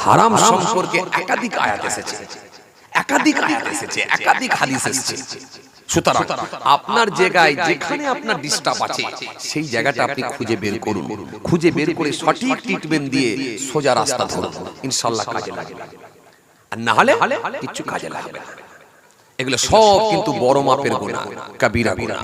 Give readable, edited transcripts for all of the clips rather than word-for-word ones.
হারাম সম্পর্কে একাধিক আয়াত এসেছে, একাধিক হাদিস এসেছে। সুতরাং আপনার জায়গায় যেখানে আপনার ডিস্টার্ব আছে সেই জায়গাটা আপনি খুঁজে বের করুন, খুঁজে বের করে সঠিক ট্রিটমেন্ট দিয়ে সোজা রাস্তা ধরুন, ইনশাআল্লাহ কাজে লাগবে। আর না হলে কিছু কাজে লাগবে না। এগুলো সব কিন্তু বড় মাপের গুনাহ, কবিরা গুনাহ।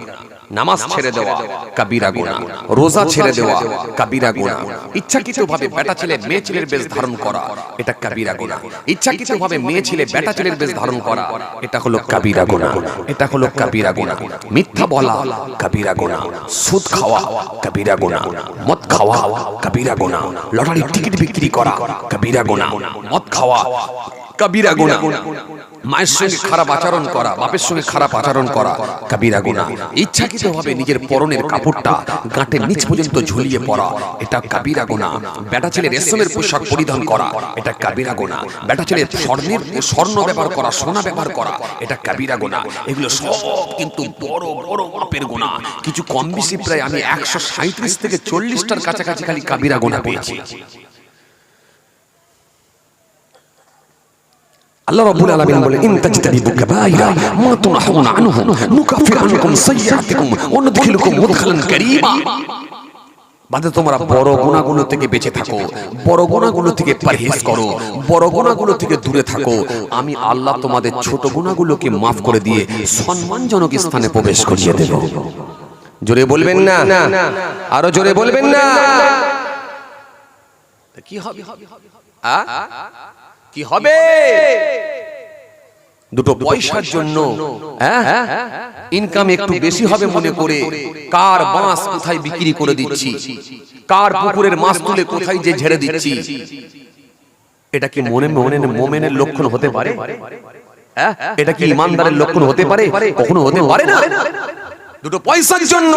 নামাজ ছেড়ে দেওয়া কবিরা গুনাহ, রোজা ছেড়ে দেওয়া কবিরা গুনাহ, ইচ্ছাকৃতভাবে বেটা ছেলে মেয়ে ছেলের বেশ ধারণ করা এটা কবিরা গুনাহ, ইচ্ছাকৃতভাবে মেয়ে ছেলে বেটা ছেলের বেশ ধারণ করা এটা হলো কবিরা গুনাহ, এটা হলো কবিরা গুনাহ। মিথ্যা বলা কবিরা গুনাহ, সুদ খাওয়া কবিরা গুনাহ, মদ খাওয়া কবিরা গুনাহ, লটারির টিকিট বিক্রি করা কবিরা গুনাহ, মদ খাওয়া কবিরা গুনাহ, মায়ের সঙ্গে খারাপ আচরণ করা, বাপের সঙ্গে খারাপ আচরণ করা কবিরা গুনাহ, ইচ্ছাকৃতভাবে নিজের পরনের কাপড়টা গাঁটের নিচ পর্যন্ত ঝুলিয়ে পড়া এটা কবিরা গুনাহ, বেটা ছেলে রেশমের পোশাক পরিধান করা এটা কবিরা গুনাহ, বেটা ছেলে স্বর্ণ ব্যবহার করা, সোনা ব্যবহার করা এটা কবিরা গুনাহ। এগুলো সব কিন্তু বড় বড় মাপের গুনাহ। কিছু কম বেশি প্রায় আমি 137 থেকে 40টার কাছাকাছি খালি কবিরা গুনাহ পেয়েছি। আল্লাহ রাব্বুল আলামিন বলে ইন তাজতানিবু কাবাইরা মা তুনহাউনা আনহু নুকাফির আনকুম সাইয়্যাতিকুম ওয়া নুদখিলুকুম মুদখালান কারীমা। বান্দা তোমরা বড় গুনাহগুলো থেকে বেঁচে থাকো, বড় গুনাহগুলো থেকে পরহেজ করো, বড় গুনাহগুলো থেকে দূরে থাকো, আমি আল্লাহ তোমাদের ছোট গুনাহগুলোকে maaf করে দিয়ে সম্মানজনক স্থানে প্রবেশ করিয়ে দেব। জোরে বলবেন না, আরো জোরে বলবেন না। কি হবে? কি হবে? দুটো পয়সার জন্য ইনকাম একটু বেশি হবে মনে করে কার বাঁশ কোথায় বিক্রি করে দিচ্ছি, কার পুকুরের মাছ তুলে কোথায় যে ঝেড়ে দিচ্ছি, এটা কি মুমিনের লক্ষণ হতে পারে? এটা কি ইমানদারের লক্ষণ হতে পারে? কখনো হতে পারে না। দুটো পয়সার জন্য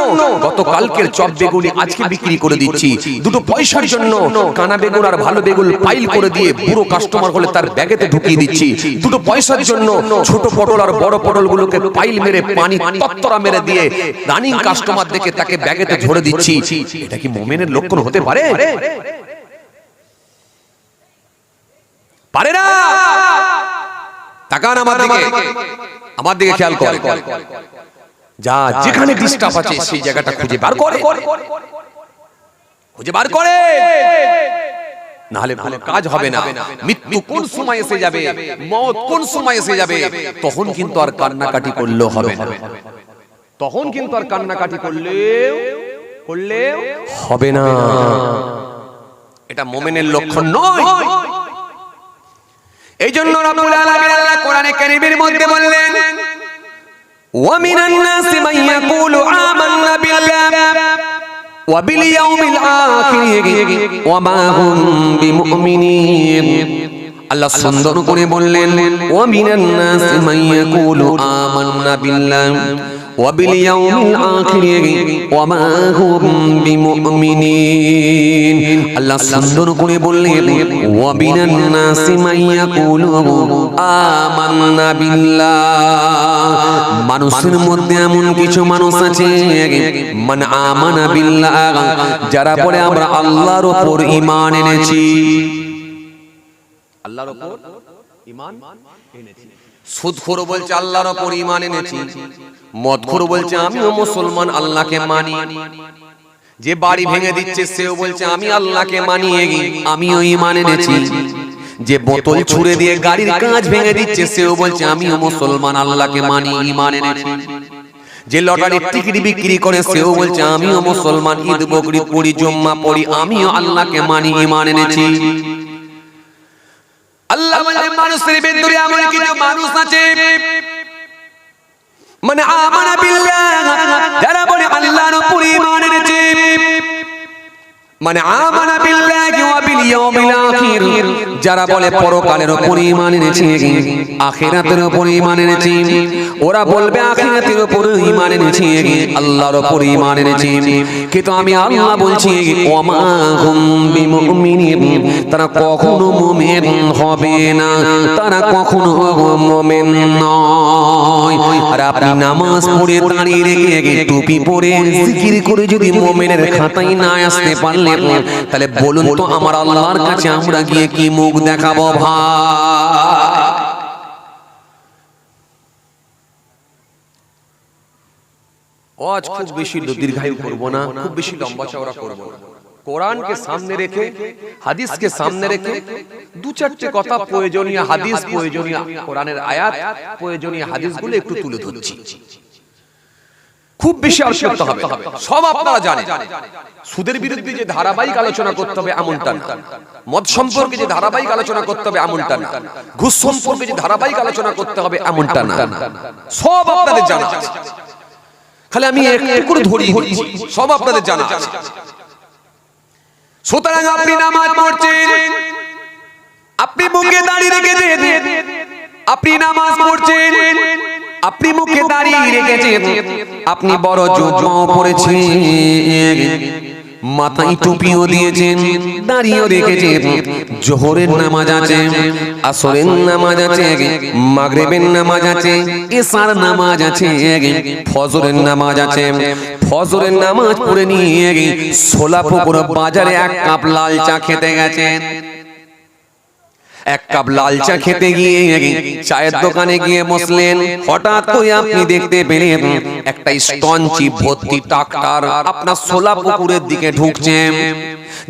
গতকালকের চপ বেগুনি আজকে বিক্রি করে দিচ্ছি, দুটো পয়সার জন্য কানা বেগুন আর ভালো বেগুন পাইল করে দিয়ে বুড়ো কাস্টমার হলে তার ব্যাগেতে ঢুকিয়ে দিচ্ছি, দুটো পয়সার জন্য ছোট পটল আর বড় পটলগুলোকে পাইল মেরে পানি তত্তরা মেরে দিয়ে রানিং কাস্টমার দেখে তাকে ব্যাগেতে ঝরে দিচ্ছি। এটা কি মুমিনের লক্ষণ হতে পারে? পারে না। তাকান আমার দিকে খেয়াল করে, যা যেখানে ডিস্টার্ব আছে সেই জায়গাটা খুঁজে বার করে, না হলে কোনো কাজ হবে না। মৃত্যু কোন সময় এসে যাবে, মওত কোন সময় এসে যাবে, তখন কিন্তু আর কান্নাকাটি করলেও হবে না, তখন কিন্তু আর কান্নাকাটি করলেও হবে না। এটা মুমিনের লক্ষণ নয়। এই জন্য রব্বুল আলামিন আল্লাহ কোরআনে কারীমের মধ্যে বললেন وَمِنَ النَّاسِ مَن يَقُولُ آمَنَّا بِاللَّهِ وَبِالْيَوْمِ الْآخِرِ وَمَا هُمْ بِمُؤْمِنِينَ। আল্লাহ সুন্দর করে বললেন وَمِنَ النَّاسِ مَن يَقُولُ آمَنَّا بِاللَّهِ وَبِالْيَوْمِ الْآخِرِ وَمَا هُمْ بِمُؤْمِنِينَ। আল্লাহ সুন্দর করে বললেন وَمِنَ النَّاسِ مَن يَقُولُ آمَنَّا بِاللَّهِ। মানুষের মধ্যে এমন কিছু মানুষ আছে মান আমানা বিল্লাহ, যারা বলে আমরা আল্লাহর উপর ঈমান এনেছি, আল্লাহর উপর ঈমান এনেছি। সুদখোর বলছে আল্লাহর উপর ঈমান এনেছি, মদখোর বলছে আমিও মুসলমান আল্লাহকে মানি, যে বাড়ি ভেঙে দিচ্ছে সেও বলছে আমি আল্লাহকে মানি, আমিও ঈমান এনেছি, যে বোতল ছুঁড়ে দিয়ে গাড়ির কাঁচ ভেঙে দিচ্ছে সেও বলছে আমিও মুসলমান আল্লাহকে মানি, ঈমান এনেছি, যে লটারির টিকিট বিক্রি করে সেও বলছে আমিও মুসলমান, ঈদ বকরিদ পড়ি, জুম্মা পড়ি, আমিও আল্লাহকে মানি, ঈমান এনেছি। আল্লাহ বলে মানুষের ভিতরে এমন কিছু মানুষ আছে মানে আমানা বিল্লাহ, যারা বলে আল্লাহর উপর ঈমান এনেছে, মানে আমানা বিল্লাহি ওয়া বিল ইয়াউমিল আখির, যারা বলে পরকালের উপর ঈমান এনেছে, আখিরাতের উপর ঈমান এনেছে, ওরা বলবে আখিরাতের উপর ঈমান এনেছে, আল্লাহর উপর ঈমান এনেছে। কিন্তু আমি আল্লাহ বলছি ওমা হুম বিমুমিনিন, তারা কখনো মুমিন হবে না, তারা কখনো মুমিন নয়। আর আপনি নামাজ পড়ে দাঁড়িয়ে রেখে টুপি পরে জিকির করে যদি মুমিনের খাতায় না আসতে পারলেন, তাহলে বলুন তো আমার আল্লাহর কাছে আমরা গিয়ে কি মুখ দেখাবো ভাই? আজ খুব বেশি দীর্ঘায়ু করব না, খুব বেশি লম্বা চওড়া করব না। কোরআনকে সামনে রেখে, হাদিসকে সামনে রেখে দু চারটে কথা প্রয়োজনীয় হাদিস, প্রয়োজনীয় কোরআনের আয়াত, প্রয়োজনীয় হাদিসগুলো একটু তুলে ধরছি। খুব বেশি আলোচনা করতে হবে, সব আপনারা জানেন। সুদের বিরুদ্ধে যে ধারাবাহিক আলোচনা করতে হবে এমনটা না, মদ সম্পর্কে যে ধারাবাহিক আলোচনা করতে হবে এমনটা না, ঘুষ সম্পর্কে যে ধারাবাহিক আলোচনা করতে হবে এমনটা না, সব আপনাদের জানা আছে। খালি আমি একটু করে ধরিয়ে দিচ্ছি, সব আপনাদের জানা আছে। সুতরাং আপনি নামাজ পড়ছেন, আপনি মুখে দাঁড়িয়ে রেখেছেন, আপনি নামাজ পড়ছেন, আপনি মুখে দাঁড়িয়ে রেখেছেন, আপনি বড় জুব্বাও পরেছেন, মাথায় টুপিও দিয়েছেন, দাঁড়িয়েও রেখেছেন। জোহরের নামাজ আছে, আসরের নামাজ আছে, মাগরিবের নামাজ আছে, ইশার নামাজ আছে, ফজরের নামাজ আছে। ফজরের নামাজ পড়ে নিয়ে সোলাপুর বাজারে এক কাপ লাল চা খেতে গেছেন। এক কাপ লাল চা খেতে গিয়ে চায়ের দোকানে গিয়ে বসলেন। হঠাৎ করে আপনি দেখতে পেলেন একটা স্টনচি ভর্তি ট্রাক্টর আপনার সোলাপুকুরের দিকে ঢুকছে।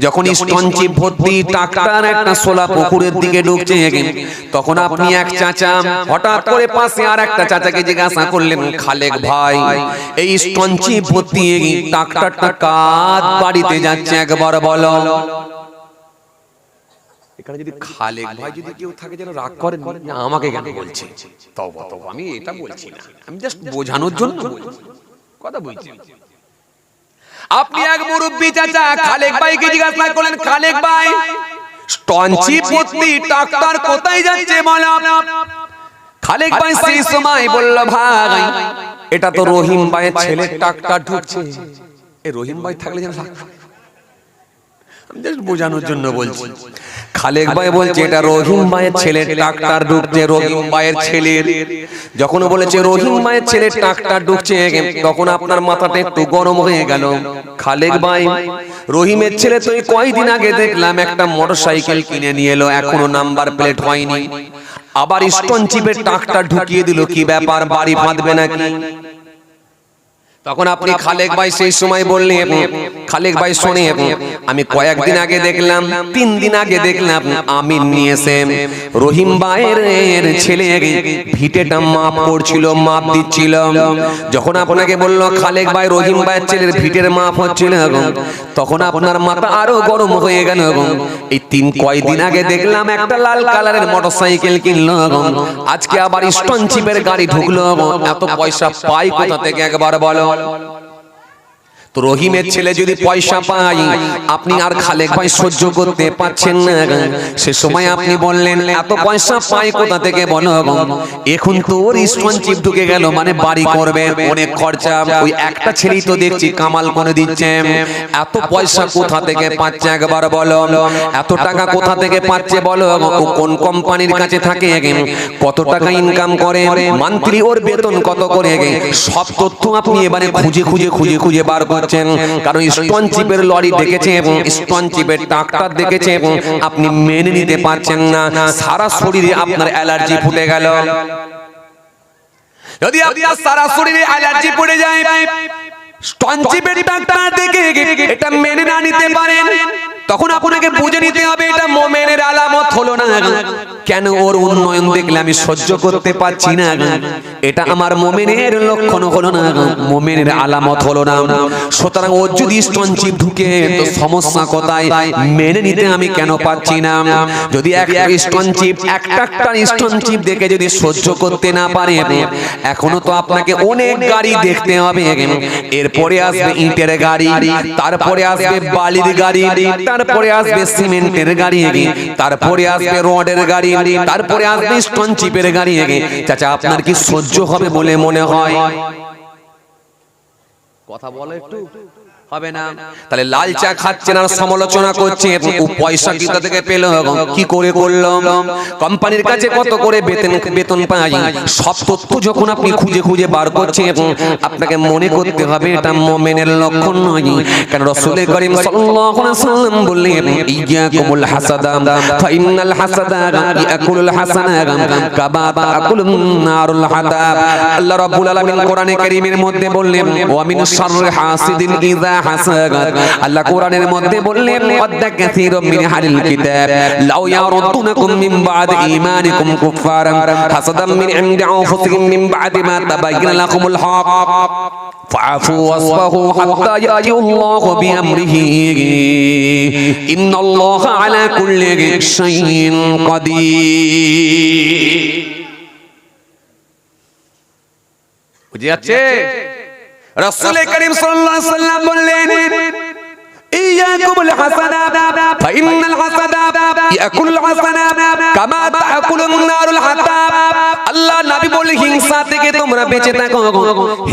যখন স্টনচি ভর্তি ট্রাক্টর একটা সোলাপুকুরের দিকে ঢুকছে, তখন আপনি এক চাচা হঠাৎ করে পাশে আর একটা চাচাকে জিজ্ঞাসা করলেন, খালেক ভাই, এই স্টনচি ভর্তি ট্রাক্টরটা কার বাড়িতে যাচ্ছে একবার বলো। এখানে যদি খালেক ভাই যদি কেউ থাকে যেন রাগ করেন, আমাকে কেন বলছে, তওবা তওবা, আমি এটা বলছি না, আমি জাস্ট বোঝানোর জন্য কথা বলছি। আপনি এক মুরব্বি চাচা খালেক ভাইকে জিজ্ঞাসা করলেন, খালেক ভাই, স্টনচি ভর্তি ট্রাক্টর কোথায় যাচ্ছে বলো। খালেক ভাই সেই সময় বলল, ভাই এটা তো রহিম ভাইয়ের ছেলের ট্রাক্টর ঢুকছে। এই রহিম ভাই থাকলে যেন আমি জাস্ট বোঝানোর জন্য বলছি। খালেক ভাই বলছে এটা রহিম ভাইয়ের ছেলের ট্রাক্টর ঢুকছে, রহিম ভাইয়ের ছেলের। যখন বলেছে রহিম ভাইয়ের ছেলের ট্রাক্টর ঢুকছে, তখন আপনার মাথাটা একটু গরম হয়ে গেল। খালেক ভাই, রহিমের ছেলে তো কয়েকদিন আগে দেখলাম একটা মোটরসাইকেল কিনে নিয়ে এলো, এখনো নাম্বার প্লেট হয়নি, আবার স্টনচিপের ট্রাক্টর ঢুকিয়ে দিল, কি ব্যাপার, বাড়ি বাঁধবে নাকি? তখন আপনি খালেক ভাই সেই সময় বললেন, খালেক ভাই শোনে, আমি কয়েকদিন আগে দেখলাম, 3 দিন আগে দেখলাম আমিন নিয়েছে, রহিম ভাইয়ের ছেলে ভিটেটা মাপ করছিল, মাপ দিচ্ছিল। যখন আপনাকে বলল খালেক ভাই রহিম ভাইয়ের ছেলের ভিটের মাপ হচ্ছিল, তখন আপনার মাথা আরো গরম হয়ে গেল। এই কয়েকদিন আগে দেখলাম একটা লাল কালারের মোটরসাইকেল কিনলো, আজকে আবার স্টনচিপের গাড়ি ঢুকলো, এত পয়সা পাই কোথা থেকে একবার বলো। তো রহিমের ছেলে যদি পয়সা পায়, আপনি আর খালেক ভাই সহ্য করতে পারছেন না, সে সময় আপনি বললেন এত পয়সা পাই কোথা থেকে বলো। এখন তো ওর স্টনচিপ ঢুকে গেল, মানে বাড়ি করবে, অনেক খরচা, ওই একটা ছেলেই তো দেখছি কামাল করে দিচ্ছে, এত পয়সা কোথা থেকে পাচ্ছে একবার বলো, এত টাকা কোথা থেকে পাচ্ছে বলো, ও কোন কোম্পানির কাছে থাকে, কত টাকা ইনকাম করে, মান্থলি ওর বেতন কত করে, সব তথ্য আপনি এবারে খুঁজে খুঁজে খুঁজে খুঁজে বার করছেন। কারণ স্টনচিপের লরি দেখেছে এবং স্টনচিপের ট্রাক্টর দেখেছে, আপনি মেনে নিতে পারছেন না, সারা শরীরে আপনার অ্যালার্জি ফুটে গেল। যদি আপনার সারা শরীরে অ্যালার্জি পড়ে যায়, স্টনচিপের ট্রাক্টর দেখে এটা মেনে না নিতে পারেন, তখন আপনাকে বুঝে নিতে হবে এটা মুমিনের আলামত হলো না। কেন ওর উন্নয়ন দেখলে আমি সহ্য করতে পারছি না, এটা আমার মুমিনের লক্ষণ হলো না, মুমিনের আলামত হলো না। সুতরাং ও যদি স্টনচিপ ঢুকে তো সমস্যা কোথায়, মেনে নিতে আমি কেন পাচ্ছি না। যদি একটা স্টনচিপ, একটা স্টনচিপ দেখে যদি সহ্য করতে না পারে, এখনো তো আপনাকে অনেক গাড়ি দেখতে হবে। এরপরে আসবে ইটের গাড়ি, তারপরে আসবে বালির গাড়ি, তারপরে আসবে সিমেন্টের গাড়ি, তারপরে আসবে রডের গাড়ি, তারপরে আসবে স্টনচিপের গাড়ি। চাচা আপনার কি সহ্য হবে বলে মনে হয়? কথা বলে একটু হবে না। তাহলে লাল চা খাচ্ছেন আর সমালোচনা করছেন, ও পয়সা কোথা থেকে পেল, কি করে করলো, কোম্পানির কাছে কত করে বেতন পাই, সব তথ্য যখন আপনি খুঁজে খুঁজে বার করছেন, আপনাকে মনে করতে হবে এটা মুমিনের লক্ষণ নয়। কারণ রাসূল করিম সাল্লাল্লাহু আলাইহি ওয়াসাল্লাম বললেন, ইয়াকুমুল হাসাদা ফাইনাল হাসাদা ইয়াকুলুল হাসানা কামা তাকুলুন নারুল হাদাব। আল্লাহ রাব্বুল আলামিন কোরআনে কারীমের মধ্যে বললেন, ওয়া মিন শাররি হাসিদিন ইযা হাসাদ। আল্লাহ কোরআনের মধ্যে বললেন, ওয়াদ্দা কাসীরুম মিন আহলিল কিতাব লাউ ইয়ারুদুনাকুম মিন বা'দি ঈমানিকুম কুফফারান হাসাদাম মিন ইনদি আনফুসিহিম মিন বা'দি মা তাবাyyana লাকুমুল হক ফাআফু ওয়াসফাহু হাত্তা ইয়াতিল্লাহু বিআমরিহি ইন্নাল্লাহা আলা কুল্লি শাইইন কাদির। বুঝে যাচ্ছে? রাসূল করিম সাল্লাল্লাহু আলাইহি ওয়াসাল্লাম বললেন, ইয়াকুমুল হাসানা ফাইনাল হাসানা ইয়াকুলুল হাসানা কামা তাকুলুন নারুল হাতাব। আল্লাহ নবী বলে, হিংসা থেকে তোমরা বেঁচে থাকো,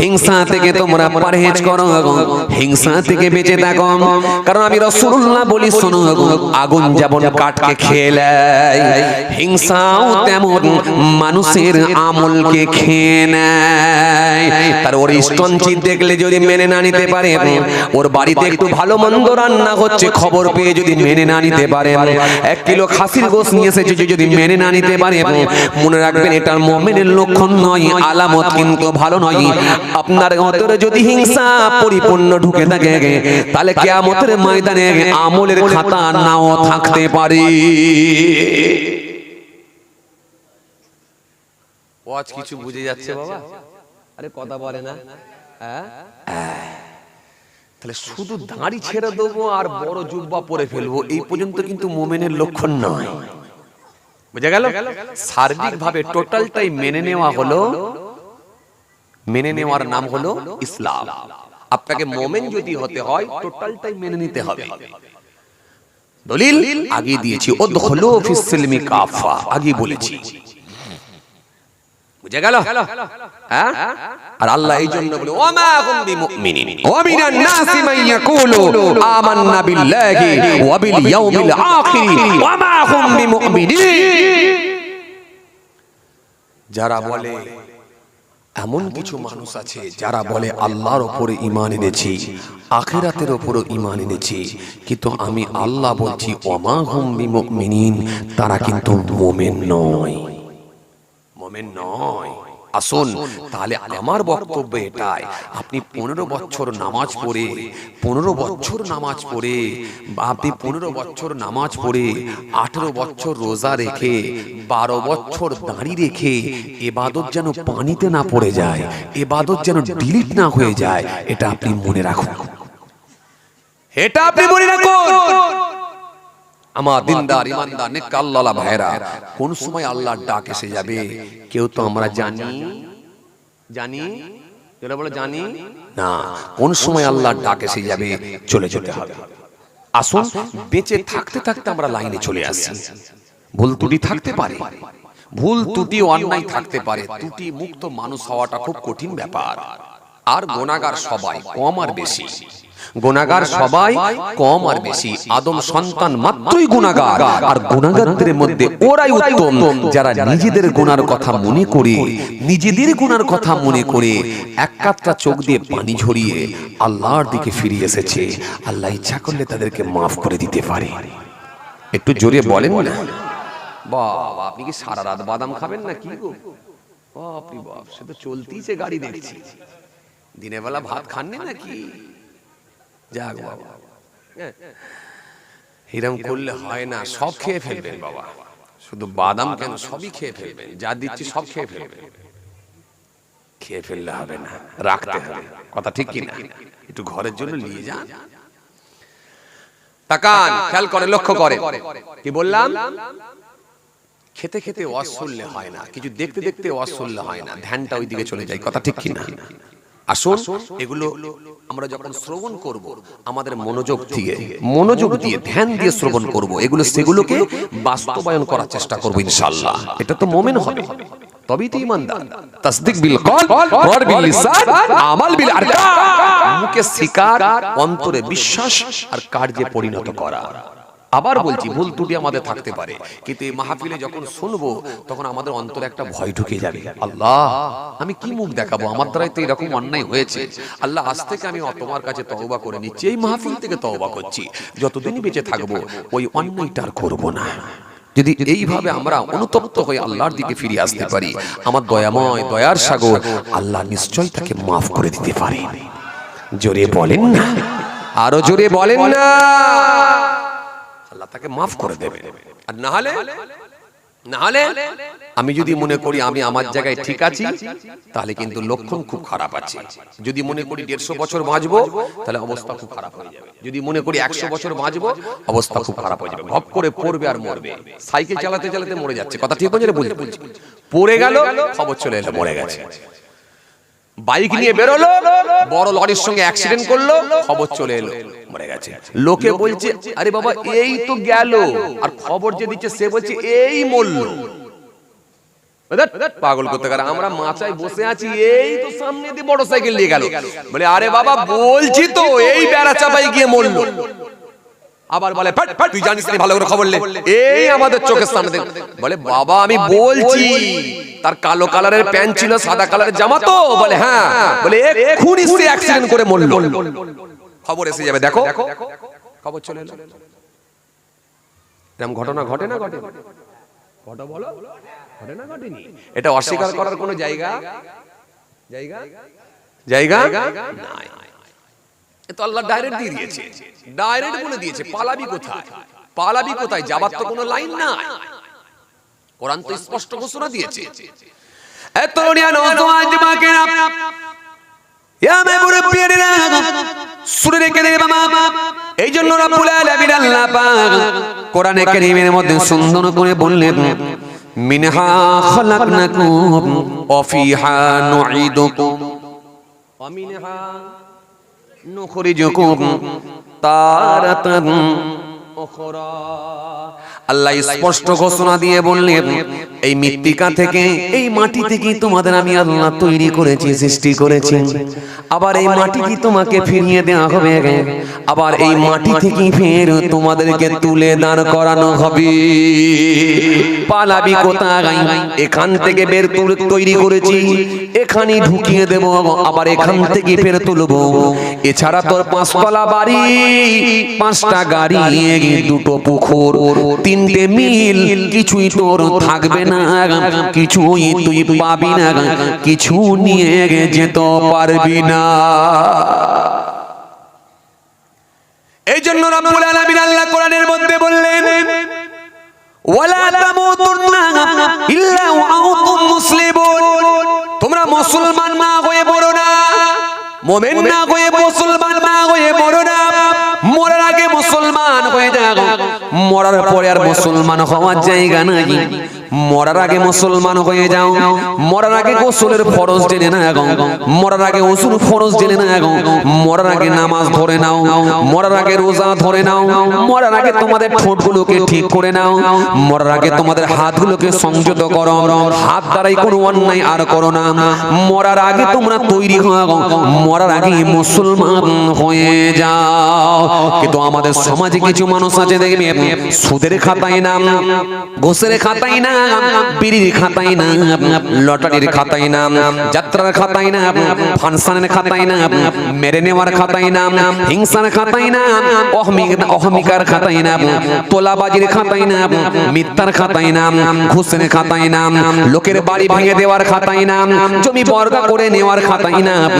হিংসা থেকে তোমরা পরহেজ করো, হিংসা থেকে বেঁচে থাকো। কারণ আমি রাসূলুল্লাহ বলি, শোনো, আগুন যেমন কাঠকে খেয়ে নেয়, হিংসাও তেমন মানুষের আমলকে খেয়ে নেয়। তার ওর ইষ্টঞ্চি দেখলে যদি মেনে না নিতে পারে, ওর বাড়িতে একটু ভালো মন্দ রান্না হচ্ছে খবর পেয়ে যদি মেনে না নিতে পারে, 1 কিলো খাসির গোশত নিয়ে এসেছে যদি মেনে না নিতে পারে, মনে রাখবেন এটা মুমিনের লক্ষণ নয়, আলামত কিন্তু ভালো নয়। আপনার অন্তরে যদি হিংসা পরিপূর্ণ ঢুকে থাকে, তাহলে কিয়ামতের ময়দানে আমলের খাতা নাও থাকতে পারে। ওয়াজ কিছু বুঝে যাচ্ছে বাবা? আরে কথা বলে না? হ্যাঁ, তাহলে শুধু দাড়ি ছেড়ে দেবো আর বড় জুব্বা পরে ফেলবো, এই পর্যন্ত কিন্তু মুমিনের লক্ষণ নয়। বুঝে গেল? সার্বিক ভাবে টোটালটাই মেনে নেওয়া হলো, মেনে নেওয়ার নাম হলো ইসলাম। আপনাকে মুমিন যদি হতে হয়, টোটালটাই মেনে নিতে হবে। দলিল আগে দিয়েছি, উদখুলু ফিস সিলমি কাফা, আগে বলেছি। বুঝে গেল? হ্যাঁ, আর আল্লাহ এই জন্য বলে, ওয়ামা হুম বিমুমিনিন ওয়া মিনান নাসি মান ইয়াকুলু আমান্না বিল্লাহি ওয়া বিল ইয়াউমিল আখির ওয়ামা হুম বিমুমিনিন। যারা বলে, এমন কিছু মানুষ আছে যারা বলে আল্লাহর উপরে ঈমান এনেছি, আখিরাতের উপরে ঈমান এনেছি, কিন্তু আমি আল্লাহ বলছি ওয়ামা হুম বিমুমিনিন, তারা কিন্তু মুমিন নয়, মুমিন নয়। আসুন, তাহলে আমার বক্তব্য এটাই, আপনি 15 বছর নামাজ পড়ে, 15 বছর নামাজ পড়ে, আপনি 15 বছর নামাজ পড়ে, 18 বছর রোজা রেখে, 12 বছর দাঁড়ি রেখে ইবাদত যেন পানিতে না পড়ে যায়, ইবাদত যেন ডিলিট না হয়ে যায়, এটা আপনি মনে রাখুন, এটা আপনি মনে রাখুন। আমার দিনদার ইমানদার নেক আল্লাহওয়ালা ভাইরা, কোন সময় আল্লাহর ডাক এসে যাবে কেউ তো আমরা জানি যারা বলে জানি না, কোন সময় আল্লাহর ডাক এসে যাবে চলে যেতে হবে। আসুন, বেঁচে থাকতে থাকতে আমরা লাইনে চলে আসি। ভুল ত্রুটি থাকতে পারে, ভুল ত্রুটি অন্যায় থাকতে পারে, ত্রুটি মুক্ত মানুষ হওয়াটা খুব কঠিন ব্যাপার। আর গুনাহগার সবাই কম আর বেশি, গুনাহগার সবাই কম আর বেশি, আদম সন্তান মাত্রই গুনাহগার, আর গুনাহগারদের মধ্যে ওরাই উত্তম যারা নিজেদের গুনার কথা মনে করে, নিজেদের গুনার কথা মনে করে এক কাতরা চোখ দিয়ে পানি ঝরিয়ে আল্লাহর দিকে ফিরে এসেছে। আল্লাহ ইচ্ছা করলে তাদেরকে মাফ করে দিতে পারে। একটু জোরে বলেন না। বাবা, আপনি কি সারা রাত বাদাম খাবেন না কি গো? বাপরে বাপ, সে তো চলতিছে গাড়ি দেখছি। দিনের বেলা ভাত খাননি নাকি? যাক বাবা, এরকম করলে হয় না, সব খেয়ে ফেলবেন বাবা, শুধু বাদাম কেন, সবই খেয়ে ফেলবেন, যা দিচ্ছি সব খেয়ে ফেলবেন। খেয়ে ফেললে হবে না, রাখতে হবে, কথা ঠিক কিনা? একটু ঘরের জন্য নিয়ে যান। তাকান, খেয়াল করে, লক্ষ্য করে, কি বললাম? খেতে খেতে ওয়াজ শুনলে হয় না, কিছু দেখতে দেখতে ওয়াজ শুনলে হয় না, ধ্যানটা ওই দিকে চলে যায়, কথা ঠিক কিনা? আসুন, এগুলো আমরা যখন শ্রবণ করব, আমাদের মনোযোগ দিয়ে ধ্যান দিয়ে শ্রবণ করব, এগুলো সেগুলোকে বাস্তবায়ন করার চেষ্টা করব ইনশাআল্লাহ। এটা তো মুমিন হবে। তবেই তো ঈমানদার। তাসদিক বিল কল, কর বিল লিসান, আমাল বিল আরকান। মুখে স্বীকার, অন্তরে বিশ্বাস আর কার্যে পরিণত করা। আবার বলছি, ভুল ত্রুটি আমাদের থাকতে পারে, কিন্তু এই মাহফিলে যখন শুনবো তখন আমাদের অন্তরে একটা ভয় ঢুকে যাবে। আল্লাহ, আমি কি মুখ দেখাবো? আমার দ্বারাই তো এরকম অন্যায় হয়েছে। আল্লাহ, আজ থেকে আমি তোমার কাছে তওবা করে নিচ্ছি, এই মাহফিল থেকে তওবা করছি, যতদিন বেঁচে থাকবো ওই অন্যায়টা আর করবো না। যদি এইভাবে আমরা অনুতপ্ত হয়ে আল্লাহর দিকে ফিরে আসতে পারি, আমার দয়াময় দয়ার সাগর আল্লাহ নিশ্চয়ই তাকে মাফ করে দিতে পারে। জোরে বলেন না, আরো জোরে বলেন না। আল্লাহ তাকে মাফ করে দেবে। আর না হলে আমি যদি মনে করি আমি আমার জায়গায় ঠিক আছি, তাহলে কিন্তু লক্ষণ খুব খারাপ আছে। যদি মনে করি 150 বছর বাঁচবো, তাহলে অবস্থা খুব খারাপ হয়ে যাবে। যদি মনে করি 100 বছর বাঁচবো, অবস্থা খুব খারাপ হয়ে যাবে। ঘপ করে পড়বে আর মরবে। সাইকেল চালাতে চালাতে মরে যাচ্ছে, কথা ঠিক হচ্ছে? বলছি পড়ে গেল, খবর চলে এলো মরে গেছে। বাইক নিয়ে বেরোলো, বড় লরির সঙ্গে অ্যাক্সিডেন্ট করলো, খবর চলে এলো মরে গেছে। লোকে বলছে আরে বাবা এই তো গেল, আর খবর যে দিচ্ছে সে বলছে এই মরলো। পাগল করতে গেলে আমরা মাচায় বসে আছি, এই তো সামনে দিয়ে মোটর সাইকেল নিয়ে গেল। বলে আরে বাবা বলছি তো এই বেড়া চাপাই গিয়ে মরলো। আবার বলে তুই জানিস না, ভালো করে খবর লে, এই আমাদের চোখের সামনে। বলে বাবা আমি বলছি, তার কালো কালারের প্যান্ট ছিল, সাদা কালারের জামা তো। বলে হ্যাঁ। বলে এক্ষুনি সে অ্যাক্সিডেন্ট করে মরলো। খবর এসে যাবে, দেখো খবর চলে এলো। এরকম ঘটনা ঘটে না? ঘটে? ঘটে বলো, ঘটে না ঘটেনি? এটা অস্বীকার করার কোনো জায়গা নাই। তো আল্লাহ ডাইরেক্ট দিয়ে দিয়েছে, ডাইরেক্ট বলে দিয়েছে পালাবি কোথায়, পালাবি কোথায়, যাবার তো কোনো লাইন নাই। কোরআন তো স্পষ্ট ঘোষণা দিয়েছে। এত তরুণিয়া নওজোয়ান যুবকেরা, ইয়া মুরব্বিয়েরা, শুনে রেখে দে বাবা। এই জন্য রব্বুল আলামিন আল্লাহ পাক কোরআনে কারীমের মধ্যে সুন্দর করে বললেন, মিনহা খালাকনাকুম ওয়া ফিহা নুঈদুকুম ওয়া মিনহা নুখরিজুকুম তারাতান উখরা। আল্লাহ স্পষ্ট ঘোষণা দিয়ে বললেন, এই মৃত্তিকা থেকে, এই মাটি থেকে তোমাদের আমি আল্লাহ তৈরি করেছি, সৃষ্টি করেছি। আবার এই মাটিকে তোমাকে ফিরিয়ে দেওয়া হবে, আবার এই মাটি থেকে ফের তোমাদেরকে তুলে দাঁড় করানো হবে। পালাবি কোথায়? এখান থেকে বের তৈরি করেছি, এখানে ঢুকিয়ে দেব, আবার এখান থেকে ফের তুলবো। এছাড়া তোর 5 তলা বাড়ি, 5টা গাড়ি, 2টো পুকুর, 3টে মিল, কিছুই তোর থাকবে না, কিছুই তুই পাবি না, কিছু নিয়ে যেতে পারবি না। এই জন্য রব্বুল আলামিন আল্লাহ কোরআনের মধ্যে বললেন, ওয়ালা তামুতুন্না ইল্লা ওয়া আনতুম মুসলিমুন। তোমরা মুসলমান না হয়ে মরো না, মুমিন না হয়ে, মুসলমান না হয়ে মরো না। মরার আগে মুসলমান হয়ে যাও, মরার পরে আর মুসলমান হওয়ার জায়গা নাই। মরার আগে মুসলমান হয়ে যাও, মরার আগে গোসলের ফরজ জেনে নাও, মরার আগে ওযুর ফরজ জেনে নাও, মরার আগে নামাজ ধরে নাও, মরার আগে রোজা ধরে নাও, মরার আগে তোমাদের ঠোঁটগুলোকে ঠিক করে নাও, মরার আগে তোমাদের হাতগুলোকে সংযত করো, হাত দ্বারাই কোনো অন্যায় আর করো না। মরার আগে তোমরা তৈরি হও, মরার আগে মুসলমান হয়ে যাও। কিন্তু আমাদের সমাজে কিছু মানুষ আছে, দেখবে সুদের খাতায় নাম, ঘুষের খাতায় নাম, বিড়ির খাতায় নাম, লটারির খাতায় নাম, যাত্রার খাতায় নাম, ফাংশনের খাতায় নাম, মেরে নেওয়ার খাতায় নাম, হিংসার খাতায় নাম, অহমিকার খাতায় নাম, তোলাবাজির খাতায় নাম, মিথ্যার খাতায় নাম, ঘুষের খাতায় নাম, লোকের বাড়ি ভেঙে দেওয়ার খাতায় নাম, জমি বর্গা করে নেওয়ার খাতায় নাম।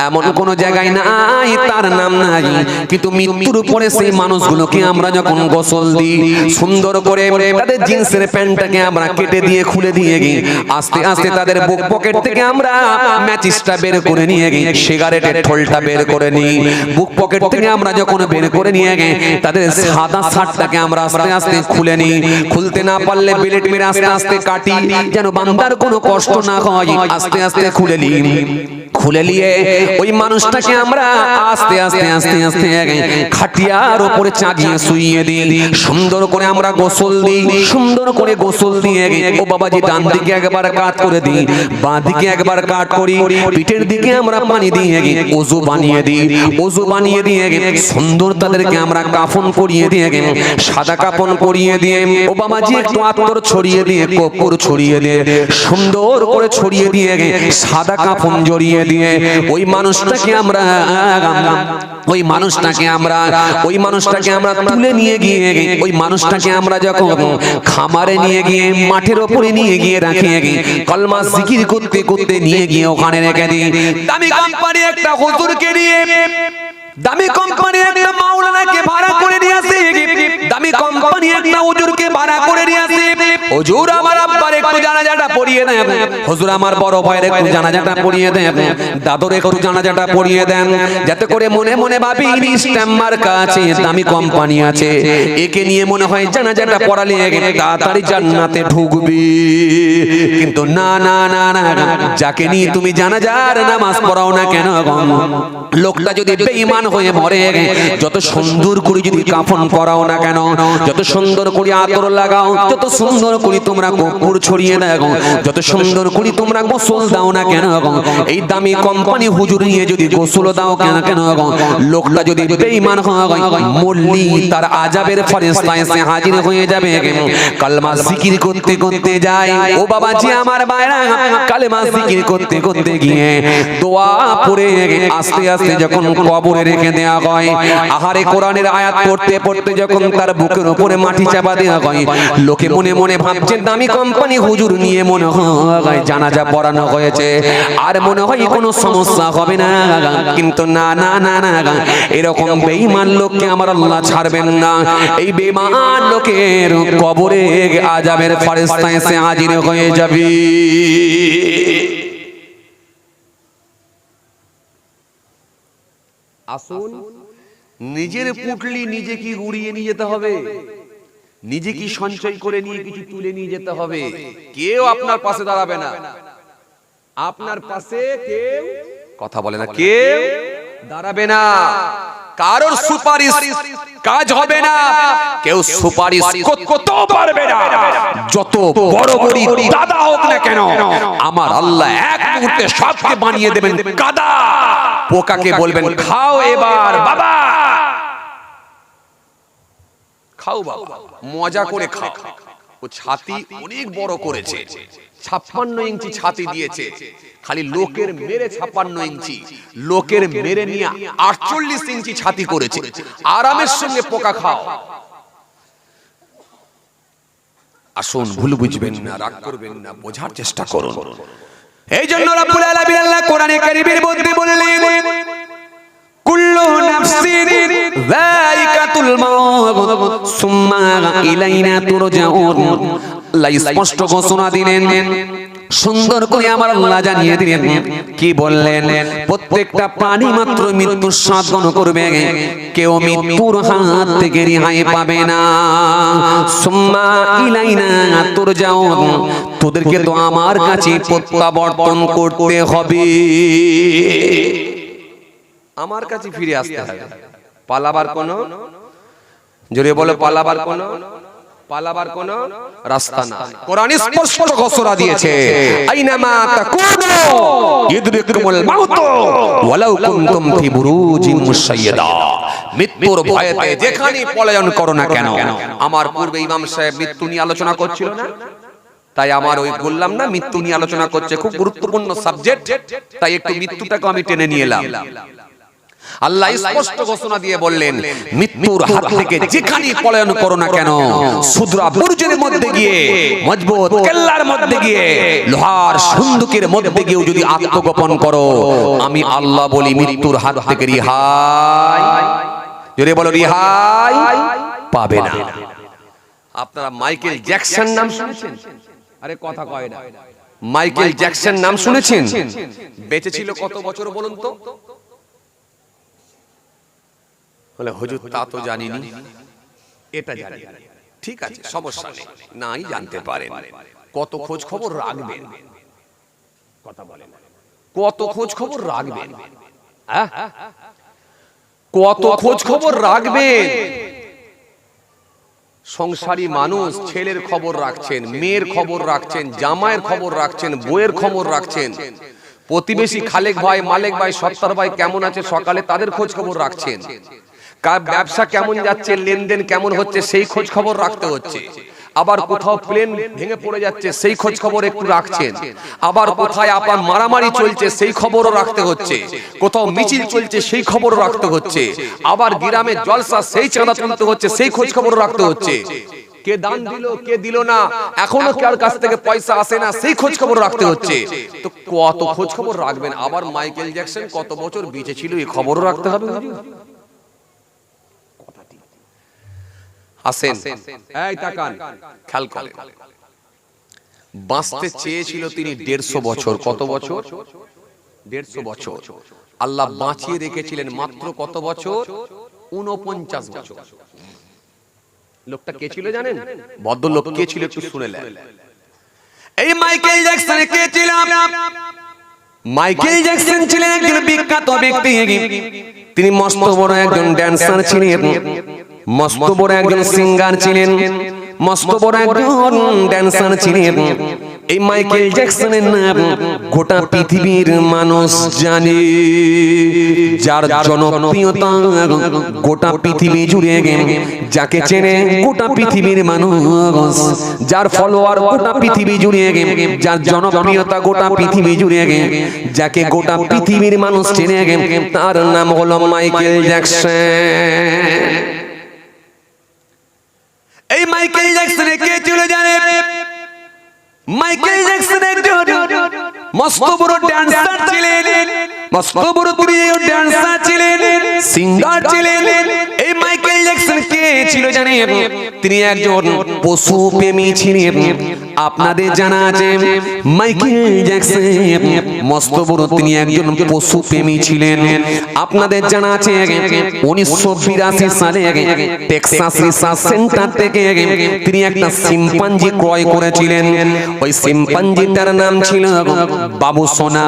এমন কোন জায়গায় নাই তার নাম নাই। কিন্তু মৃত্যুর পরে সেই মানুষগুলোকে আমরা যখন গোসল দিই, সুন্দর করে তাদের জিন্সের প্যান্টটাকে আমরা কেটে দিয়ে খুলে দিয়ে গিয়ে আস্তে আস্তে তাদের বুক পকেট থেকে আমরা ম্যাচিসটা বের করে নিয়ে গিয়ে, সিগারেটের ঠোলটা বের করে নিই, বুক পকেট থেকে আমরা যখন বের করে নিয়ে গিয়ে তাদের সাদা শার্টটাকে আমরা আস্তে আস্তে খুলে নিই। খুলতে না পারলে বেলেট মেরে আস্তে আস্তে কাটি, যেন বান্দার কোনো কষ্ট না হয়। আস্তে আস্তে খুলে নিই, খুলে নিয়ে ওই মানুষটাকে আমরা আস্তে আস্তে আস্তে আস্তে খাটিয়ার উপরে চাগিয়ে শুইয়ে দিই। সুন্দর করে আমরা গোসল দিই, সুন্দর করে গোসল দিয়ে নিয়ে ও বাবাজি ডান দিকে একবার কাট করে দিই, বাঁ দিকে একবার কাট করি, পিঠের দিকে আমরা পানি দিয়ে ওযু বানিয়ে দিই, ওযু বানিয়ে দিয়ে সুন্দর তাদেরকে আমরা কাফন পরিয়ে দিয়ে সাদা কাফন পরিয়ে দিয়ে ও বাবাজি একটু আতর ছড়িয়ে দিয়ে কর্পূর ছড়িয়ে দিয়ে সুন্দর করে ছড়িয়ে দিয়ে সাদা কাফন জড়িয়ে দিয়ে ওই মানুষটাকে আমরা তুলে নিয়ে গিয়ে ওই মানুষটাকে আমরা যখন খামারে নিয়ে গিয়ে মাঠের ওপরে নিয়ে গিয়ে রাখি কলমা জিকির করতে করতে নিয়ে গিয়ে ওখানে রেখে দিই। দামি কোম্পানি একটা হুজুরকে নিয়ে, দামি কোম্পানি একটা মাওলানাকে ভাড়া করে নিয়ে আসে, দামি কোম্পানি একটা হুজুরকে ভাড়া করে নিয়ে আসে। হুজুর আমার আব্বার একটু জানাজাটা পড়িয়ে দেন, হুজুর আমার বড় ভাইয়ের একটু জানাজাটা পড়িয়ে দেন, দাদুর একটু জানাজাটা পড়িয়ে দেন, যাতে করে মনে মনে ভাবি স্ট্যাম্মার কাছে দামি কোম্পানি আছে, একে নিয়ে মনে হয় জানাজাটা পড়ালে তাড়াতাড়ি জান্নাতে ঢুকবি। কিন্তু না না না না, যাকে নিয়ে তুমি জানাজার নামাজ পড়াও না কেন, লোকটা যদি বেঈমান হয়ে মরে, যত সুন্দর করে যদি কাফন পরাও না কেন, যত সুন্দর করে আতর লাগাও, যত সুন্দর করে তোমরা কর্পূর ছড়িয়ে দাও, যত সুন্দর করে তোমরা গোসল দাও না কেন, এই দামি কোম্পানি হুজুর নিয়ে যদি গোসল দাও কেন কেন, লোকটা যদি বেঈমান হয় মল্লি তার আযাবের ফেরেশতা এসে হাজির হয়ে যাবে। কালেমা জিকির করতে করতে যায়, ও বাবাজি আমার ভাইরা, কালেমা জিকির করতে করতে গিয়ে দোয়া পড়ে আস্তে আস্তে যখন কবরে রেখে দেয়া হয়, আহারে কোরআনের আয়াত পড়তে পড়তে যখন তার বুকের উপরে মাটি চাপা দেয়া হয়, লোকে মনে মনে ভাবছে দামি কোম্পানি হুজুর নিয়ে মনে হয় জানাজা পড়ানো হয়েছে, আর মনে হয় কোনো সমস্যা হবে না। কিন্তু না না না না, এরকম বেঈমান লোককে আমার আল্লাহ ছাড়বেন না। এই বেঈমান লোকের কবরে আযাবের ফেরেশতা এসে হাজির হয়ে যাবে। আসুন, নিজের পুটলি নিজে কি উড়িয়ে নিয়ে যেতে হবে, নিজে কি সঞ্চয় করে নিয়ে কিছু তুলে নিয়ে যেতে হবে। কেউ আপনার পাশে দাঁড়াবে না, আপনার পাশে কেউ কথা বলে না, কেউ দাঁড়াবে না, কারোর সুপারিশ কাজ হবে না, কেউ সুপারিশ করতেও পারবে না। যত বড় বড় দাদা হোক না কেন, আমার আল্লাহ এক মুহূর্তে সবকে বানিয়ে দেবেন কাদা। পোকাকে বলবেন খাও এবার বাবা, খাও বাবা, মজা করে খাও। ও ছাতি অনেক বড় করেছে, 56 ইঞ্চি ছাতি দিয়েছে, খালি লোকের মেরে 56 ইঞ্চি, লোকের মেরে নিয়ে 48 ইঞ্চি ছাতি করেছে। আরামের সঙ্গে পোকা খাও। আসুন, ভুল বুঝবেন না, রাগ করবেন না, বোঝার চেষ্টা করুন। এই জন্য রব্বুল আলামিন আল্লাহ কোরআনে কারীমের মধ্যে বললেন, কুল্লু নাফসিন যায়িকাতুল মাউত সুম্মা ইলাইনা তুরজাউন। আল্লাহ স্পষ্ট ঘোষণা দিলেন, সুন্দর করে আমার আল্লাহ জানিয়ে দিলেন, কি বললেন, প্রত্যেকটা প্রাণী মাত্র মৃত্যুর স্বাদ গ্রহণ করবে, কেউ মৃত্যুর হাত থেকে রেহাই পাবে না। সুম্মা ইলাইনা তুরজাউন, তোদেরকে তো আমার কাছে প্রত্যাবর্তন করতে হবে, আমার কাছে ফিরে আসতে হবে। পালাবার কোনো, জোরে বলে, পালাবার কোনো রাস্তা না। কোরআন স্পষ্ট ঘোষণা দিয়েছে, আইনামা তাকুনু ইদরিকুমুল মাউত ওয়ালাউ কুনতুম ফি বুরুজিন মুশাইয়াদা। মৃত্যুর ভয়েতে যেখানে পলায়ন করো না কেন। আমার পূর্বে ইমাম সাহেব মৃত্যু নিয়ে আলোচনা করছিল না, তাই আমার ওই বললাম না, মৃত্যু নিয়ে আলোচনা করছে, খুব গুরুত্বপূর্ণ সাবজেক্ট, তাই একটু মৃত্যুটাকে আমি টেনে নিয়ে এলাম। আল্লাহ স্পষ্ট ঘোষণা দিয়ে বললেন, মৃত্যুর হাত থেকে যেখানে পলায়ন করো না কেন, সুদরা বুরুজের মধ্যে গিয়ে, মজবুত কেল্লার মধ্যে গিয়ে, লোহার সন্দুকের মধ্যে গিয়ে যদি আত্মগোপন করো, আমি আল্লাহ বলি মৃত্যুর হাত থেকে রিহাই, জোরে বলো, রিহাই পাবে না। আপনারা মাইকেল জ্যাকসন নাম শুনেছেন? আরে কথা কয় না। মাইকেল জ্যাকসন নাম শুনেছেন? বেঁচে ছিল কত বছর বলুন তো? বলে হুজুর তা তো জানিনি, এটা জানি। ঠিক আছে, সমস্যা নেই, নাই জানতে পারেন, কত খোঁজ খবর রাখবেন, কথা বলেন, কত খোঁজ খবর রাখবেন, কত খোঁজ খবর রাখবেন। সংসারী মানুষ ছেলের খবর রাখছেন, মেয়ের খবর রাখছেন, জামাইয়ের খবর রাখছেন, বউয়ের খবর রাখছেন, প্রতিবেশী খালেক ভাই, মালেক ভাই, সত্তার ভাই কেমন আছে সকালে তাদের খোঁজ খবর রাখছেন, কার ব্যবসা কেমন যাচ্ছে, লেনদেন কেমন হচ্ছে সেই খোঁজ খবর রাখতে হচ্ছে। আবার কোথাও প্লেন ভেঙে পড়ে যাচ্ছে সেই খোঁজ খবর একটু রাখছেন। আবার কোথায় আপনার মারামারি চলছে সেই খবরও রাখতে হচ্ছে। কোথাও মিছিল চলছে সেই খবরও রাখতে হচ্ছে। আবার গ্রামে জলসা সেই চাঁদা তুলতে হচ্ছে, সেই খোঁজ খবর রাখতে হচ্ছে। কে দান দিল কে দিল না, এখনো কার কাছ থেকে পয়সা আসে না সেই খোঁজ খবর রাখতে হচ্ছে। তো কত খোঁজ খবর রাখবেন? আবার মাইকেল জ্যাকসন কত বছর বেঁচে ছিল এই খবরও রাখতে হবে। আসেন, এই তাকান, খেয়াল করেন, বাঁচতে চেয়েছিল তিনি 150 বছর। কত বছর? 150 বছর। আল্লাহ বাঁচিয়ে রেখেছিলেন মাত্র কত বছর? 49 বছর। লোকটা কে ছিল জানেন? ভদ্রলোক কে ছিল একটু শুনে নেন। এই মাইকেল জ্যাকসন কে ছিল? মাইকেল জ্যাকসন ছিলেন একজন বিখ্যাত ব্যক্তি। তিনি মস্ত বড় একজন ড্যান্সার ছিলেন, মস্ত বড় একজন সিঙ্গার ছিলেন, মস্ত বড় একজন ড্যান্সার ছিলেন। এই মাইকেল জ্যাকসনের নাম গোটা পৃথিবীর মানুষ জানে, যার জনপ্রিয়তা গোটা পৃথিবী জুড়ে, যাকে চেনে গোটা পৃথিবীর মানুষ, যার ফলোয়ার গোটা পৃথিবী জুড়ে, যার জনপ্রিয়তা গোটা পৃথিবী জুড়ে, যাকে গোটা পৃথিবীর মানুষ চেনে, তার নাম হলো মাইকেল জ্যাকসন। এই মাইকেল জ্যাকসন কে ছিল জানে? মাইকেল জ্যাকসন একজন মস্ত বড় ড্যান্সার ছিলেন, মস্ত বড় ড্যান্সার ছিলেন, সিঙ্গার ছিলেন। এই মাইকেল জ্যাকসন কে ছিল জানে? তিনি একজন পশু প্রেমী ছিলেন। আপনাদের জানা আছে মাইকেল জ্যাকসন মস্ত বড় তিনি একজন পশু প্রেমী ছিলেন। আপনাদের জানা আছে 1982 সালে টেক্সাস রিসার্চ সেন্টার থেকে তিনি একটা শিম্পাঞ্জি ক্রয় করেছিলেন। ওই শিম্পাঞ্জিটার নাম ছিল বাবু সোনা।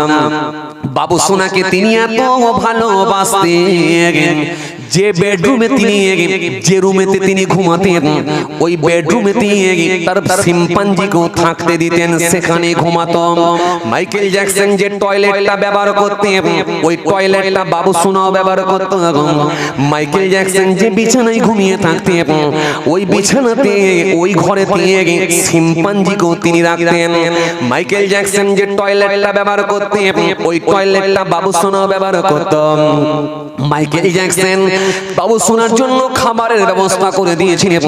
বাবু সোনাকে তিনি এত ভালোবাসতেন যে বেডরুমে তিনি, যে রুমেতে তিনি ঘুমাতেন, ওই বেডরুমে তিনি তার শিম্পাঞ্জিকেও থাকতে দিতেন, সেখানে ঘুমাতো। মাইকেল জ্যাকসন যে টয়লেটটা ব্যবহার করতেন, ওই টয়লেটটা বাবু সোনাও ব্যবহার করত। মাইকেল জ্যাকসন যে বিছানায় ঘুমিয়ে থাকতেন, ওই বিছানাতে ওই ঘরে শিম্পাঞ্জিকেও তিনি রাখতেন। মাইকেল জ্যাকসন যে টয়লেটটা ব্যবহার করতেন, ওই টয়লেটটা বাবু সোনাও ব্যবহার করত। মাইকেল জ্যাকসন বাবু সোনার জন্য খাবারের ব্যবস্থা করে দিয়েছিলেন।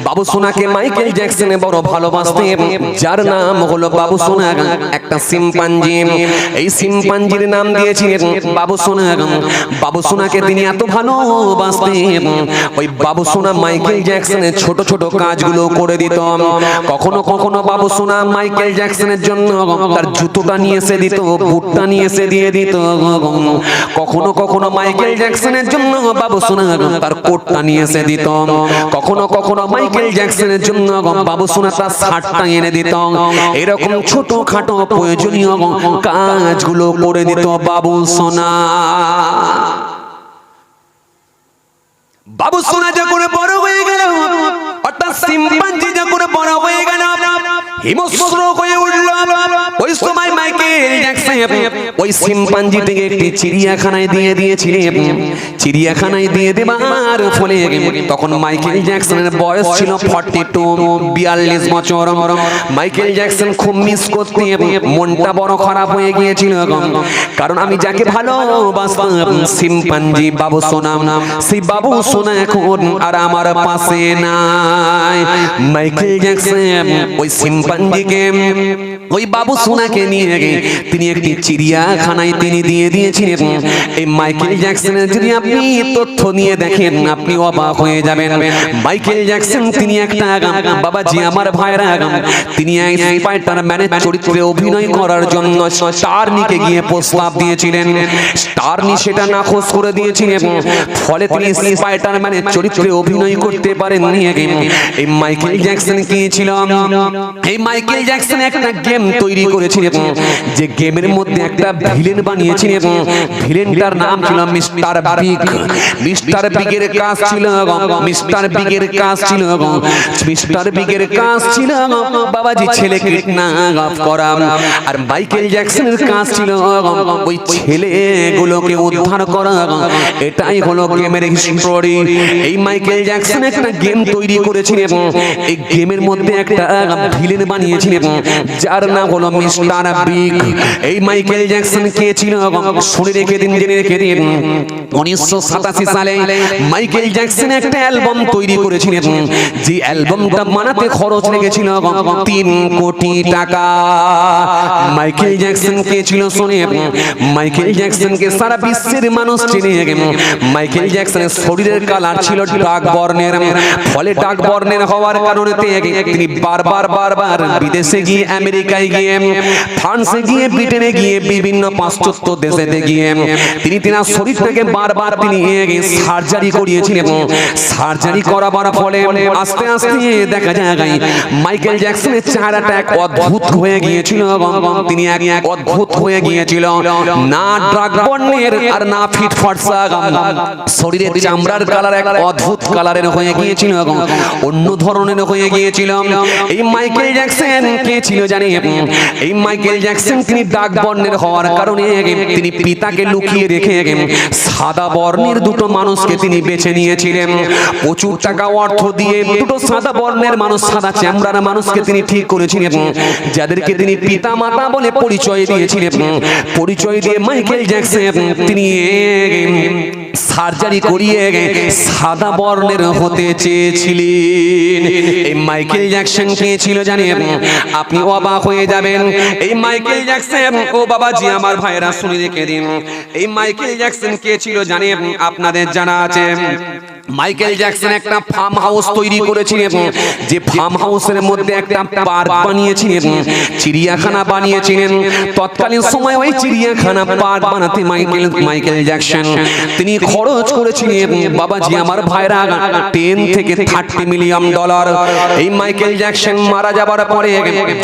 বাবু সোনাকে মাইকেল জ্যাকসনে বড় ভালোবাসতেন, যার নাম হলো বাবু সোনা, একটা শিম্পাঞ্জি। এই শিম্পাঞ্জির নাম দিয়েছিলেন বাবু সোনা। বাবু সোনাকে তিনি এত ভালোবাসতেন, ওই বাবু সোনা মাইকেল জ্যাকসনের ছোট ছোট কাজগুলো করে দিত। কখনো কখনো বাবু সোনা মাইকেল জ্যাকসনের জন্য তার জুতোটা নিয়ে এসে দিত, বুটটা নিয়ে এসে দিয়ে দিত। কখনো কখনো মাইকেল জ্যাকসনের জন্য বাবু সোনা তার কোটটা নিয়ে এসে দিত। কখনো কখনো মাইকেল জ্যাকসনের জন্য বাবু সোনা তার শার্টটা এনে দিত। এরকম ছোট খাটো প্রয়োজনীয় কাজগুলো করে দিত বাবু সোনা। বাবু সোনা যখন বড় হয়ে গেল, অর্থাৎ শিম্পাঞ্জি যখন বড় হয়ে গেল, হিমস্র হয়ে উঠল, ওই সময় মাইকেল জ্যাকসন ওই শিম্পাঞ্জিটিকে একটি চিড়িয়াখানায় দিয়ে দিয়েছিলেন। চিড়িয়াখানায় দিয়ে দেবার ফলে তখন মাইকেল জ্যাকসনের বয়স ছিল 42 বছর। মাইকেল জ্যাকসন খুব মিস করতে, মনটা বড় খারাপ হয়ে গিয়েছিল, কারণ আমি যাকে ভালোবাসতাম শিম্পাঞ্জি বাবু সোনা, সেই বাবু সোনা এখন আর আমার পাশে নাই। মাইকেল জ্যাকসন ওই শিম্পাঞ্জিকে, ওই বাবু সোনাকে নিয়ে তিনি একটি চিড়িয়াখানায় তিনি দিয়ে দিয়েছিলেন। এই মাইকেল জ্যাকসনের যদি আপনি তথ্য নিয়ে দেখেন আপনি অবাক হয়ে যাবেন। মাইকেল জ্যাকসন তিনি একটা বাবাজি আমার ভাইরা, তিনি স্পাইডারম্যানের চরিত্রে অভিনয় করার জন্য স্টারনিকে গিয়ে প্রস্তাব দিয়েছিলেন। স্টারনি সেটা নাকচ করে দিয়েছিলেন, ফলে তিনি স্পাইডারম্যানের চরিত্রে অভিনয় করতে পারেননি। এই মাইকেল জ্যাকসন কি ছিল? এই মাইকেল জ্যাকসন একটা গেম তৈরি করেছিলেন, যে গেমের মধ্যে একটা ভিলেন বানিয়েছিলেন। ভিলেনটার নাম ছিল মিস্টার বিগ। মিস্টার বিগের কাজ ছিল বাবাজি ছেলে কিডন্যাপ করা, আর মাইকেল জ্যাকসনের কাজ ছিল ওই ছেলেগুলোকে উদ্ধার করা। এটাই হলো গেমের স্টোরি। এই মাইকেল জ্যাকসন একটা গেম তৈরি করেছিলেন, এই গেমের মধ্যে একটা ভিলেন বানিয়েছিলেন যার নাম হলো মিস্টার বিগ। এই মাইকেল জ্যাকসন কে ছিল শুনে রেখে দিন, জেনে রেখে দিন। 1987 সালে মাইকেল জ্যাকসন একটা অ্যালবাম তৈরি করেছিলেন, যে অ্যালবামটা বানাতে খরচ লেগেছিল 3 কোটি টাকা। মাইকেল জ্যাকসন কে ছিল শুনে, মাইকেল জ্যাকসনকে সারা বিশ্বের মানুষ চিনে। মাইকেল জ্যাকসনের শরীরের কালার ছিল ডার্ক বর্ণের, ফলে ডার্ক বর্ণের হওয়ার কারণে তিনি বারবার বিদেশে গিয়ে, আমেরিকায় গিয়ে, ফ্রান্সে গিয়ে, ব্রিটেনে গিয়ে, বিভিন্ন পাশ্চাত্য দেশেতে গিয়ে তিনি তার শরীরটাকে বারবার তিনি সার্জারি করিয়েছিলেন। সার্জারি করাবার ফলে আস্তে আস্তে দেখা যায় মাইকেল জ্যাকসনের চেহারাটা এক অদ্ভুত হয়ে গিয়েছিল। তিনি এক অদ্ভুত হয়ে গিয়েছিল, না ডার্ক বর্ণের আর না ফিট ফর্সা, শরীরের চামড়ার কালার এক অদ্ভুত কালারের হয়ে গিয়েছিল, অন্য ধরনের হয়ে গিয়েছিল। এই মাইকেল জ্যাকসন কে ছিল জানেন? এই মাইকেল জ্যাকসন তিনি ডার্ক বর্ণের হওয়ার কারণে তিনি পিতাকে লুকিয়ে রেখে সাদা বর্ণের দুটো মানুষকে তিনি বেছে নিয়েছিলেন। প্রচুর টাকা অর্থ দিয়ে দুটো সাদা বর্ণের মানুষ, সাদা চামড়ার মানুষকে তিনি ঠিক করেছিলেন, যাদেরকে তিনি পিতা মাতা বলে পরিচয় দিয়েছিলেন। পরিচয় দিয়ে মাইকেল জ্যাকসন তিনি সার্জারি করিয়ে সাদা বর্ণের হতে চেয়েছিলেন। এই মাইকেল জ্যাকসন কে ছিল জানেন? আপনি অবাক হয়ে যাবেন। এই মাইকেল জ্যাকসন, ও বাবাজি আমার ভাইরা শুনে রেখে দিন, এই মাইকেল জ্যাকসন কে ছিল জানেন? আপনাদের জানা আছে মাইকেল জ্যাকসন একটা ফার্ম হাউস তৈরি করেছিলেন, যে ফার্ম হাউসের মধ্যে একটা পার্ক বানিয়েছিলেন, চিড়িয়াখানা বানিয়েছিলেন। তৎকালীন সময় ওই চিড়িয়াখানা পার্ক বানাতে মাইকেল জ্যাকসন তিনি খরচ করেছিলেন বাবাজি আমার ভাইরা 10 থেকে 30 মিলিয়ন ডলার। এই মাইকেল জ্যাকসন মারা যাবার পরে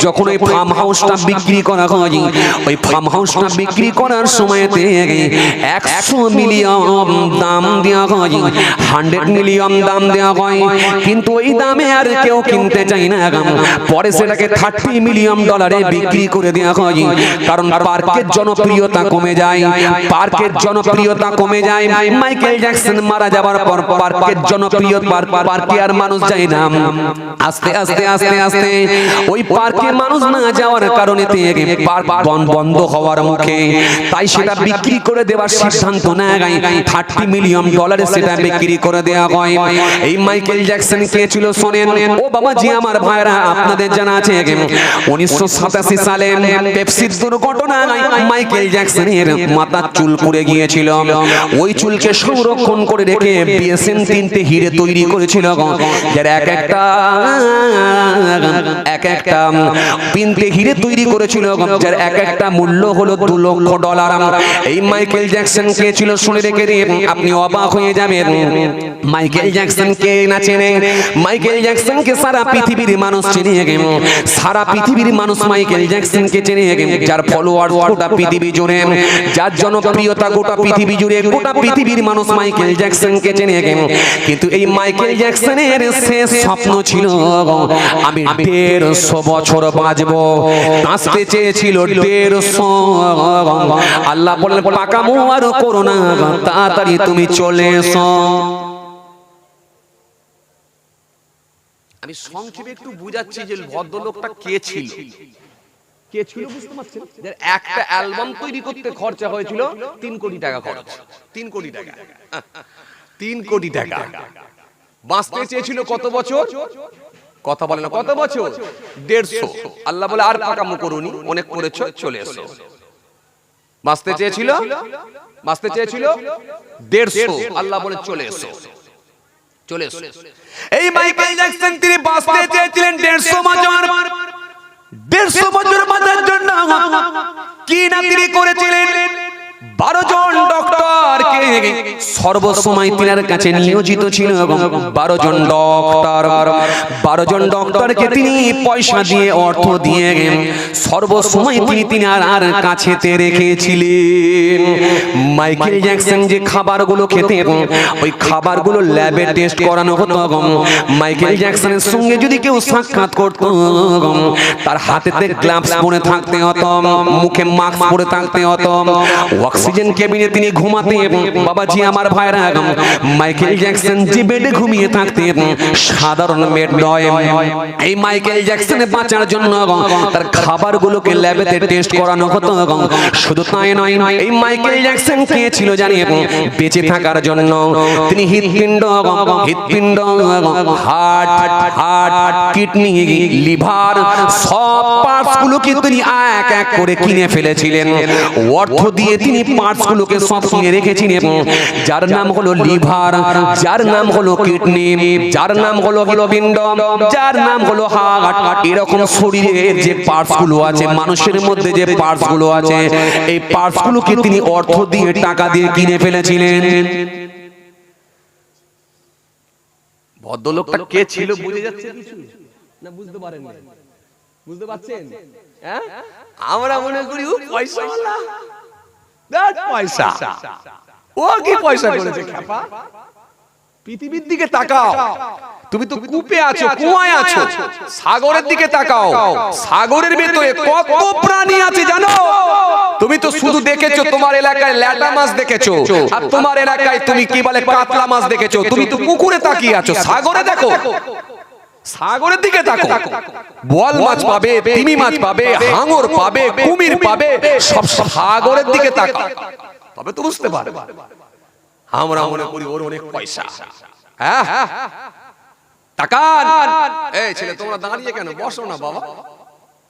যখন ওই ফার্ম হাউসটা বিক্রি করা হয়, ওই ফার্ম হাউসটা বিক্রি করার সময়তে 100 মিলিয়ন দাম দেওয়া হয়, 100 মিলিয়ন দাম দেওয়া হয়, কিন্তু ওই দামে আর কেউ কিনতে চায় না। পরে সেটাকে 30 মিলিয়ন ডলারে বিক্রি করে দেওয়া হয়, কারণ পার্কের জনপ্রিয়তা কমে যায়। পার্কের জনপ্রিয়তা কমে যায়। মাইকেল জ্যাকসন মারা যাবার পর পার্কের জনপ্রিয়তা, পার্কে আর মানুষ যায় না। আস্তে আস্তে আস্তে আস্তে ওই পার্কে মানুষ না যাওয়ার কারণে পার্ক বন্ধ হওয়ার মুখে, তাই সেটা বিক্রি করে দেওয়ার সিদ্ধান্ত নেয়। 30 মিলিয়ন ডলারে সেটা বিক্রি করে দেওয়া হয়। এই মাইকেল জ্যাকসন কে ছিল শোনেন, ও বাবাজি আমার ভাইরা আপনাদের জানা আছে 1987 সালে পেপসির দুর্ঘটনায় মাইকেল জ্যাকসনের মাথার চুল পড়ে গিয়েছিল। ওই চুলকে সংরক্ষণ করে রেখে বিএসএন 3টে হিরে তৈরি করেছিল, যার এক একটা 3টে হিরে তৈরি করেছিল, যার এক একটা মূল্য হলো $2 লক্ষ। এই মাইকেল জ্যাকসন কে ছিল শুনে রেখে দিন, আপনি অবাক হয়ে যাবেন। মাইকেল জ্যাকসন কে না চেনে? মাইকেল জ্যাকসন কে সারা পৃথিবীর মানুষ চেনে, সারা পৃথিবীর মানুষ মাইকেল জ্যাকসন কে চেনে, যার ফলোয়ার গোটা পৃথিবী জুড়ে, যার জনপ্রিয়তা গোটা পৃথিবী জুড়ে, গোটা পৃথিবীর মানুষ মাইকেল জ্যাকসন কে চেনে। কিন্তু এই মাইকেল জ্যাকসনের শেষ স্বপ্ন ছিল আমি 150 বছর বাঁচবো। বাঁচতে চেয়েছিল 150। আল্লাহ বললেন পাকামো আর করো না, তাড়াতাড়ি তুমি চলে এসো। আমি সংক্ষেপে একটু বুঝাচ্ছি যে ভদ্রলোকটা কে ছিল, কে ছিল বুঝতে পারছেন? যে একটা অ্যালবাম তৈরি করতে খরচা হয়েছিল 3 কোটি টাকা খরচ। 3 কোটি টাকা, 3 কোটি টাকা। বাঁচতে চেয়েছিল কত বছর? কথা বলে না, কত বছর? 150। আল্লাহ বলে আর পাকামো করুনি, অনেক করেছো, চলে এসো। বাঁচতে চেয়েছিল 150, আল্লাহ বলে চলে এসো, চলে এসো। এই মাইকেল জ্যাকসন তিনি বাঁচতে চেয়েছিলেন 150 বছর। 150 বছর বাঁচার জন্য কি না তিনি করেছিলেন? 12 জন ডক্টরকে সর্বসময় তিনার কাছে নিয়োজিত ছিল। 12 জন ডক্টরকে তিনি পয়সা দিয়ে, অর্থ দিয়ে সর্বসময় তিনি তিনার কাছেতে রেখেছিলেন। মাইকেল জ্যাকসন যে খাবারগুলো খেতেন, ওই খাবারগুলো ল্যাবে টেস্ট করানো হতো। মাইকেল জ্যাকসনের সঙ্গে যদি কেউ সাক্ষাৎ করত, তার হাতেতে গ্লাভস পরে থাকতে হতো, মুখে মাস্ক পরে থাকতে হতো। অক্সিজেন কেবিনে তিনি ঘুমাতেন। বাবাজি আমার ভাইরা, মাইকেল জ্যাকসন যে বেডে ঘুমিয়ে থাকতেন, সাধারণ বেড নয়। এই মাইকেল জ্যাকসনে বাঁচার জন্য তার খাবারগুলোকে ল্যাবেতে টেস্ট করানো হতো। শুধু তাই নয়, এই মাইকেল জ্যাকসন কে ছিল জানেন? বেঁচে থাকার জন্য তিনি হৃৎপিণ্ড, হার্ট, কিডনি, লিভার সব পার্টস গুলোকে তিনি এক এক করে কিনে ফেলেছিলেন। অর্থ দিয়ে তিনি পার্টস গুলোকে সব কিনে রেখেছিলেন। যার নাম হলো লিভার, যার নাম হলো কিডনি, যার নাম হলো হৃৎপিণ্ড, যার নাম হলো হার্ট। এরকম শরীরের যে পার্টস গুলো আছে, মানুষের মধ্যে যে পার্টস গুলো আছে, এই পার্টস গুলোকে তিনি অর্থ দিয়ে, টাকা দিয়ে কিনে ফেলেছিলেন। ভদ্রলোকটা কে ছিল বুঝে যাচ্ছে কিছু না? বুঝতে পারেন? বুঝতে পারছেন? হ্যাঁ, আমরা মনে করি ও পয়সাওয়ালা, পয়সা, ও কি পয়সা করেছে? খেপা, পৃথিবীর দিকে তাকাও। তুমি তো কূপে আছো, কুয়ায় আছো। সাগরের দিকে তাকাও, সাগরের ভেতরে কত প্রাণী আছে জানো? তুমি তো শুধু দেখেছো তোমার এলাকায় ল্যাটা মাছ দেখেছো, আর তোমার এলাকায় তুমি কি বলে কাতলা মাছ দেখেছো। তুমি তো পুকুরে তাকিয়ে আছো, সাগরে দেখো, সাগরের দিকে তাকো। বোয়াল মাছ পাবে, তিমি মাছ পাবে, হাঙর পাবে, কুমির পাবে, সব সাগরের দিকে তাকাও, তবে তো বুঝতে পারবে। আমরা মনে করি ওর অনেক পয়সা। হ্যাঁ, তাকান। এই ছেলে, তোমরা দাঁড়িয়ে কেন? বসো না বাবা,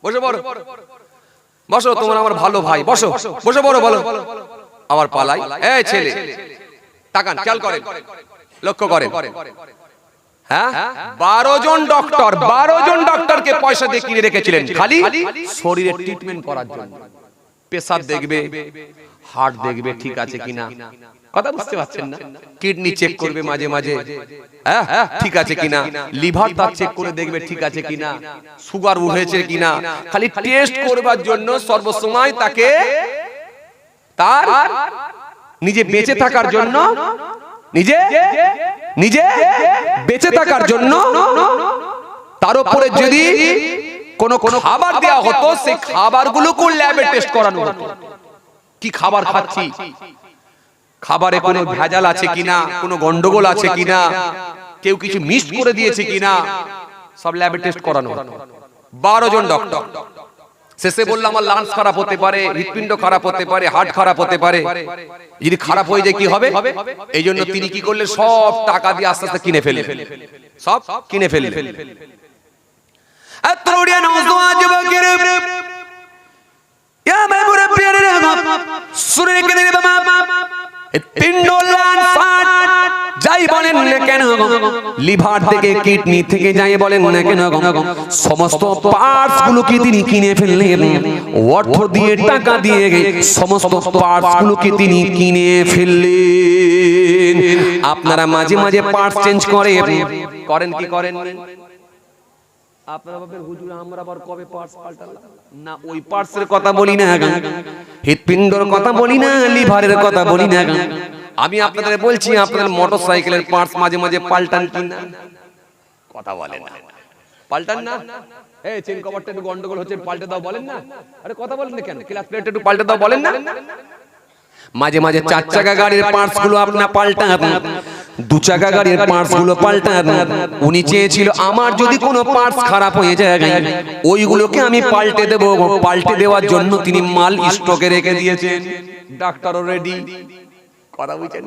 বসে পড়ো, বসো। তোমরা আমার ভালো ভাই, বসো, বসে পড়ো, বলো আমার পালাই। এই ছেলে, তাকান, খেয়াল করেন, লক্ষ্য করেন। হ্যাঁ, 12 জন ডক্টরকে পয়সা দিয়ে কিনে রেখেছিলেন, খালি শরীরের ট্রিটমেন্ট করার জন্য। প্রেসার দেখবে, হার্ট দেখবে ঠিক আছে কিনা, কথা বুঝতে পারছেন না? কিডনি চেক করবে মাঝে মাঝে, হ্যাঁ ঠিক আছে কিনা। লিভার তার চেক করে দেখবে ঠিক আছে কিনা, সুগার উঠেছে কিনা। খালি টেস্ট করবার জন্য সর্বসময় তাকে তার নিজে বেঁচে থাকার জন্য, নিজে বেঁচে থাকার জন্য তার উপরে যদি কোন খাবার দেওয়া হতো, সেই খাবারগুলোকে ল্যাবে টেস্ট করানো হতো। কি খাবার খাচ্ছি, খাবারে কোনো ভেজাল আছে কিনা, কোনো গন্ডগোল আছে কিনা, কেউ কিছু মিস করে দিয়েছে কিনা, সব ল্যাবে টেস্ট করানো হতো। 12 জন ডক্টর। শেষে বললাম আমার লাংস খারাপ হতে পারে, হৃৎপিণ্ড খারাপ হতে পারে, হার্ট খারাপ হতে পারে। যদি খারাপ হয়ে যায় কি হবে? এই জন্য তিনি কি করলেন? সব টাকা দিয়ে আস্তে আস্তে কিনে ফেললেন, সব কিনে ফেললেন। যাই বলেন না কেন, লিভার থেকে, কিডনি থেকে যাই বলেন না কেন, সমস্ত পার্টস গুলোকে তিনি কিনে ফেললেন। অর্থ দিয়ে, টাকা দিয়ে সমস্ত পার্টস গুলোকে তিনি কিনে ফেললেন। আপনারা মাঝে মাঝে পার্টস চেঞ্জ করেন কি করেন আপনারা ভাবেন হুজুর আমরা আবার কবে পার্টস পাল্টালাম? না, ওই পার্টসের কথা বলি না, হৃৎপিণ্ডের কথা বলি না, লিভারের কথা বলি না। আমি আপনাদের বলছি, আপনাদের মোটরসাইকেলের পার্টস মাঝে মাঝে পাল্টান কিনা? কথা বলেন না, পাল্টান না? এই চেন কভারটা একটু গন্ডগোল হচ্ছে, পাল্টে দাও বলেন না? আরে কথা বলেন না কেন? ক্লাচ প্লেটটা একটু পাল্টে দাও বলেন না? মাঝে মাঝে 4 চাকা গাড়ির পার্টস গুলো আপনারা পাল্টান, 2 চাকা গাড়ির পার্টস গুলো পাল্টান। উনি চেয়েছিল আমার যদি কোনো পার্টস খারাপ হয়ে যায়, ওইগুলোকে আমি পাল্টে দেব। পাল্টে দেওয়ার জন্য তিনি মাল স্টকে রেখে দিয়েছেন। ডাক্তারও রেডি, কথা বুঝছেন?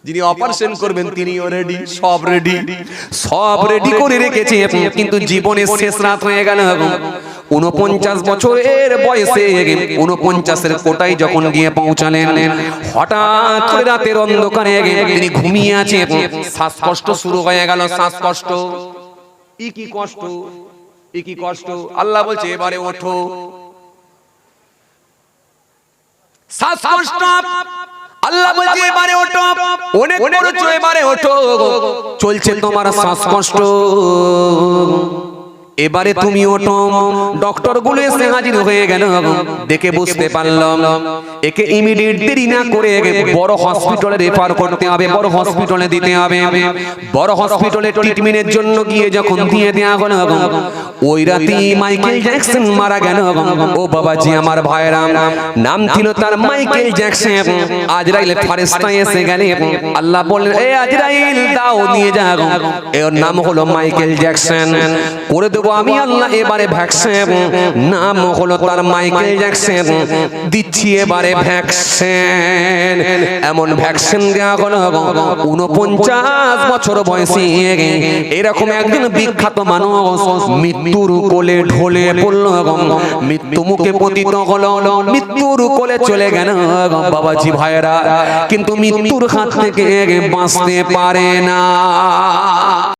যিনি অপারেশন করবেন তিনিও রেডি, সব রেডি করে রেখেছে। কিন্তু জীবনের শেষ রাত হয়ে গেল। 49 বছরের বয়সে 49-এর কোটায় যখন গিয়ে পৌঁছালেন, হঠাৎ করে রাতের অন্ধকারে তিনি ঘুমিয়ে আছে। শ্বাসকষ্ট শুরু হয়ে গেল, শ্বাসকষ্ট। কি কষ্ট! আল্লাহ বলছে এবারে ওঠো। শ্বাসকষ্ট। আল্লাহ বলছে এবারে ওঠো, অনেক করেছো এবারে ওঠো, চলছে তোমার শ্বাসকষ্ট, এবারে তুমি ওঠো। ডক্টর গুলো এসে হাজির হয়ে গেল, দেখে বুঝতে পারলাম একে ইমিডিয়েট দেরি না করে বড় হসপিটালে রেফার করতে হবে, বড় হসপিটালে দিতে হবে। বড় হসপিটালে ট্রিটমেন্টের জন্য গিয়ে যখন দিয়ে দেয়া হলো, ওই রাতেই মাইকেল জ্যাকসন মারা গেল। ও বাবাজি আমার ভাইরা, নাম ছিল তার মাইকেল জ্যাকসন। আজরাইল ফেরেশতা এসে গেলে, আল্লাহ বললেন এ আজরাইল দাও নিয়ে যাও, এর নাম হলো মাইকেল জ্যাকসন, করে দেবো আমি আল্লাহ এবারে ভ্যাকসিন। নাম হলো তার মাইকেল জ্যাকসন, দিচ্ছি এবারে ভ্যাকসিন। এমন ভ্যাকসিন দেওয়া হলো 49 বছর বয়সী এরকম একজন বিখ্যাত মানুষ মৃত্যুর কোলে ঢলে পড়ল, মৃত্যু মুখে পতিত হলো, মৃত্যুর কোলে চলে গেল বাবাজি ভাইরা, কিন্তু মৃত্যুর হাত থেকে বাঁচতে পারে না।